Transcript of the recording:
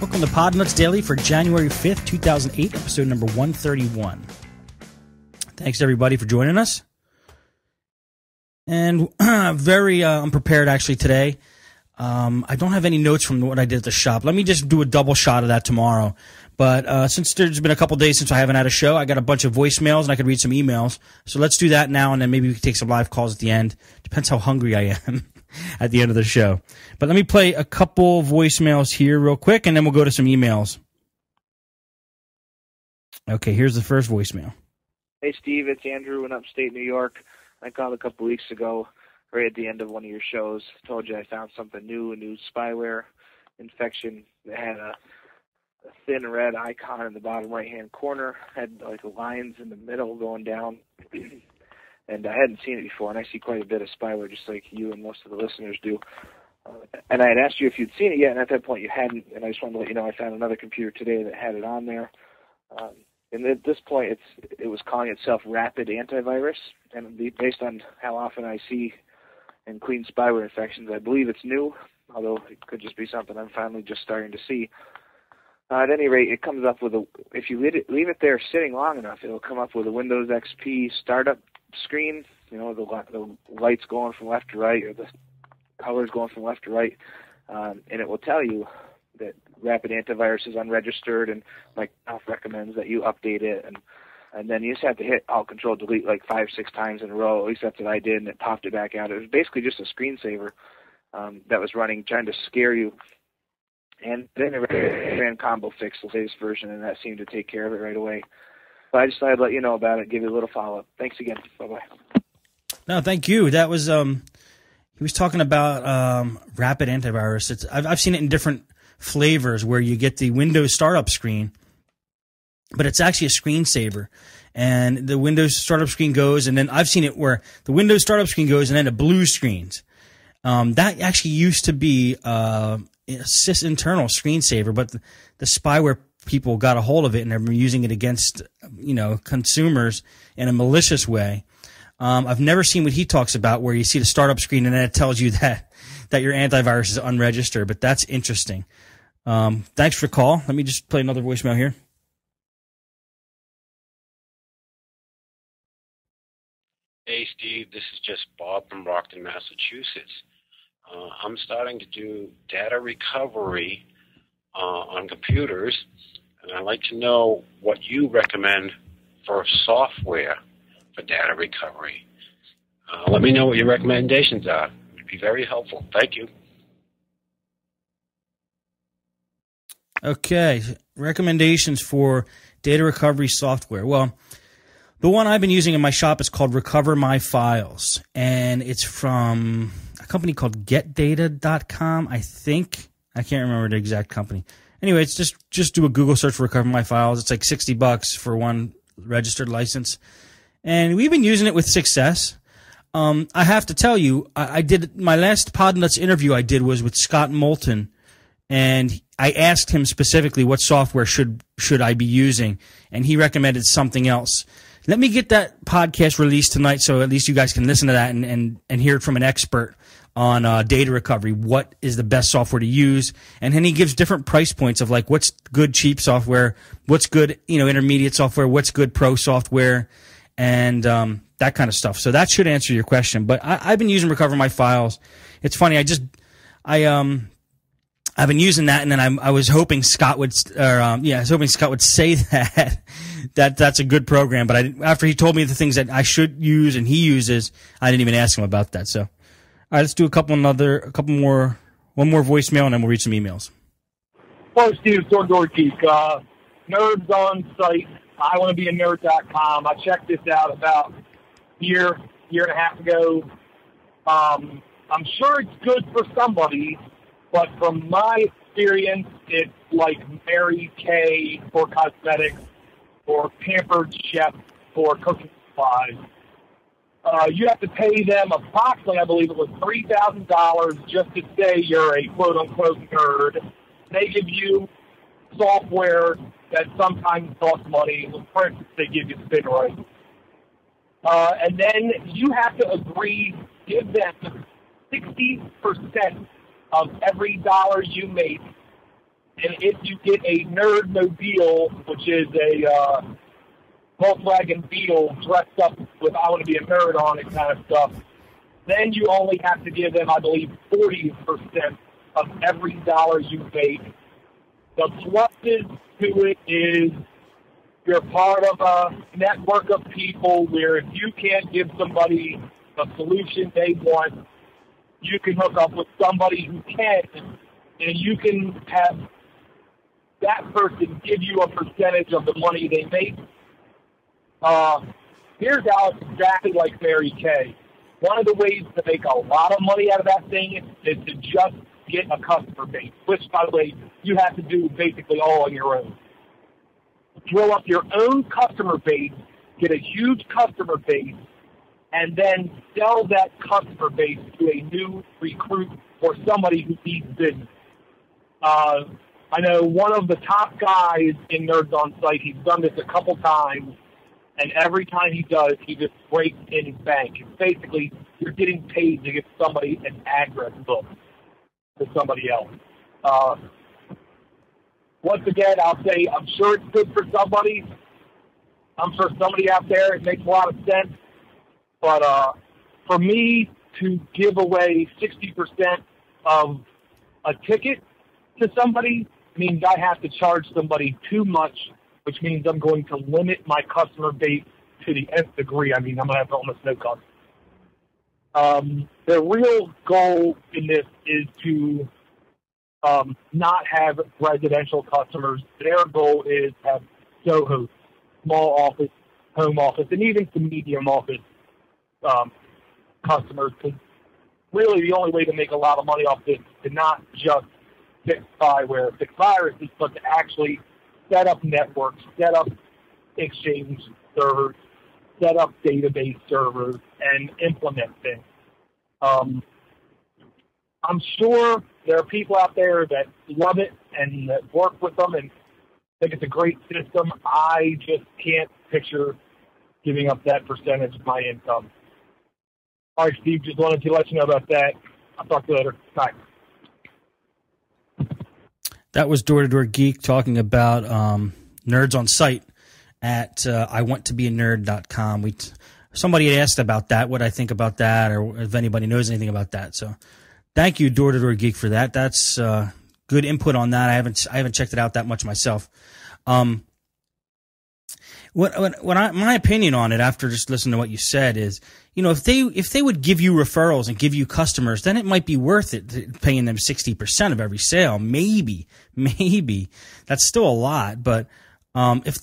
Welcome to Podnutz Daily for January 5th, 2008, episode number 131. Thanks, everybody, for joining us. And very unprepared, actually, today. I don't have any notes from what I did at the shop. Let me just do a double shot of that tomorrow. But since there's been a couple days since I haven't had a show, I got a bunch of voicemails, and I could read some emails. So let's do that now, and then maybe we can take some live calls at the end. Depends how hungry I am at the end of the show. But let me play a couple voicemails here real quick, and then we'll go to some emails. Okay, here's the first voicemail. Hey, Steve, it's Andrew in Upstate New York. I called a couple weeks ago, right at the end of one of your shows. Told you I found something new, a new spyware infection that had a thin red icon in the bottom right-hand corner, had like lines in the middle going down. And I hadn't seen it before, and I see quite a bit of spyware, just like you and most of the listeners do. And I had asked you if you'd seen it yet, and at that point you hadn't, and I just wanted to let you know I found another computer today that had it on there. And at this point, it was calling itself Rapid AntiVirus, and based on how often I see and clean spyware infections, I believe it's new, although it could just be something I'm finally just starting to see. At any rate, it comes up with if you leave it there sitting long enough, it'll come up with a Windows XP startup screen, you know, the lights going from left to right, or the colors going from left to right, and it will tell you that Rapid AntiVirus is unregistered, and Microsoft recommends that you update it, and then you just have to hit Alt-Control-Delete like 5-6 times in a row. At least that's what I did, and it popped it back out. It was basically just a screensaver that was running, trying to scare you. And then it ran ComboFix, the latest version, and that seemed to take care of it right away. But I just thought I'd let you know about it, give you a little follow-up. Thanks again. Bye-bye. No, thank you. That was he was talking about Rapid AntiVirus. I've seen it in different flavors where you get the Windows startup screen, but it's actually a screensaver. And the Windows startup screen goes, and then I've seen it where the Windows startup screen goes, and then it blue screens. That actually used to be a sys-internal screensaver, but the spyware people got a hold of it, and they're using it against, consumers in a malicious way. I've never seen what he talks about, where you see the startup screen and then it tells you that your antivirus is unregistered, but that's interesting. Thanks for the call. Let me just play another voicemail here. Hey, Steve, this is just Bob from Brockton, Massachusetts. I'm starting to do data recovery on computers, and I'd like to know what you recommend for software for data recovery. Let me know what your recommendations are. It would be very helpful. Thank you. Okay, recommendations for data recovery software. Well, the one I've been using in my shop is called Recover My Files, and it's from a company called GetData.com, I think. I can't remember the exact company. Anyway, it's just do a Google search for Recover My Files. It's like $60 for one registered license, and we've been using it with success. I have to tell you, I did my last Podnutz interview I did was with Scott Moulton, and I asked him specifically what software should I be using, and he recommended something else. Let me get that podcast released tonight so at least you guys can listen to that and hear it from an expert on data recovery. What is the best software to use? And then he gives different price points of like what's good cheap software, what's good intermediate software, what's good pro software, and that kind of stuff. So that should answer your question. But I've been using Recover My Files. It's funny. I've been using that, and then I was hoping Scott would, say that's a good program. But after he told me the things that I should use and he uses, I didn't even ask him about that. So, all right, let's do one more voicemail, and then we'll read some emails. Hello, Steve, Door Geek. Nerds on site. I want to be a nerd.com. I checked this out about a year and a half ago. I'm sure it's good for somebody. But from my experience, it's like Mary Kay for cosmetics or Pampered Chef for cooking supplies. You have to pay them approximately, I believe it was $3,000 just to say you're a quote-unquote nerd. They give you software that sometimes costs money. For instance, they give you spin rights. And then you have to give them 60% of every dollar you make And if you get a Nerd Mobile, which is a Volkswagen Beetle dressed up with "I want to be a nerd" on it kind of stuff, then you only have to give them, I believe, 40% of every dollar you make. The pluses to it is you're part of a network of people where if you can't give somebody a solution they want, you can hook up with somebody who can, and you can have that person give you a percentage of the money they make. Here's Alex, exactly like Mary Kay. One of the ways to make a lot of money out of that thing is to just get a customer base, which, by the way, you have to do basically all on your own. Drill up your own customer base, get a huge customer base, and then sell that customer base to a new recruit or somebody who needs business. I know one of the top guys in Nerds on Site, he's done this a couple times, and every time he does, he just breaks in his bank. It's basically, you're getting paid to give somebody an address book to somebody else. Once again, I'll say I'm sure it's good for somebody. I'm sure somebody out there, it makes a lot of sense. But for me to give away 60% of a ticket to somebody means I have to charge somebody too much, which means I'm going to limit my customer base to the nth degree. I mean, I'm going to have almost no customers. The real goal in this is to not have residential customers. Their goal is to have SOHO, small office, home office, and even some medium office customers. Because really the only way to make a lot of money off this is to not just fix spyware. Fix viruses, but to actually set up networks, set up Exchange servers, set up database servers, and implement things. I'm sure there are people out there that love it and that work with them and think it's a great system. I just can't picture giving up that percentage of my income. All right, Steve, just wanted to let you know about that. I'll talk to you later. Bye. That was Door to Door Geek talking about Nerds on Site at iwanttobeanerd.com. Somebody had asked about that, what I think about that, or if anybody knows anything about that. So thank you, Door to Door Geek, for that. That's good input on that. I haven't checked it out that much myself. My opinion on it after just listening to what you said is, if they would give you referrals and give you customers, then it might be worth it paying them 60% of every sale. Maybe that's still a lot, but if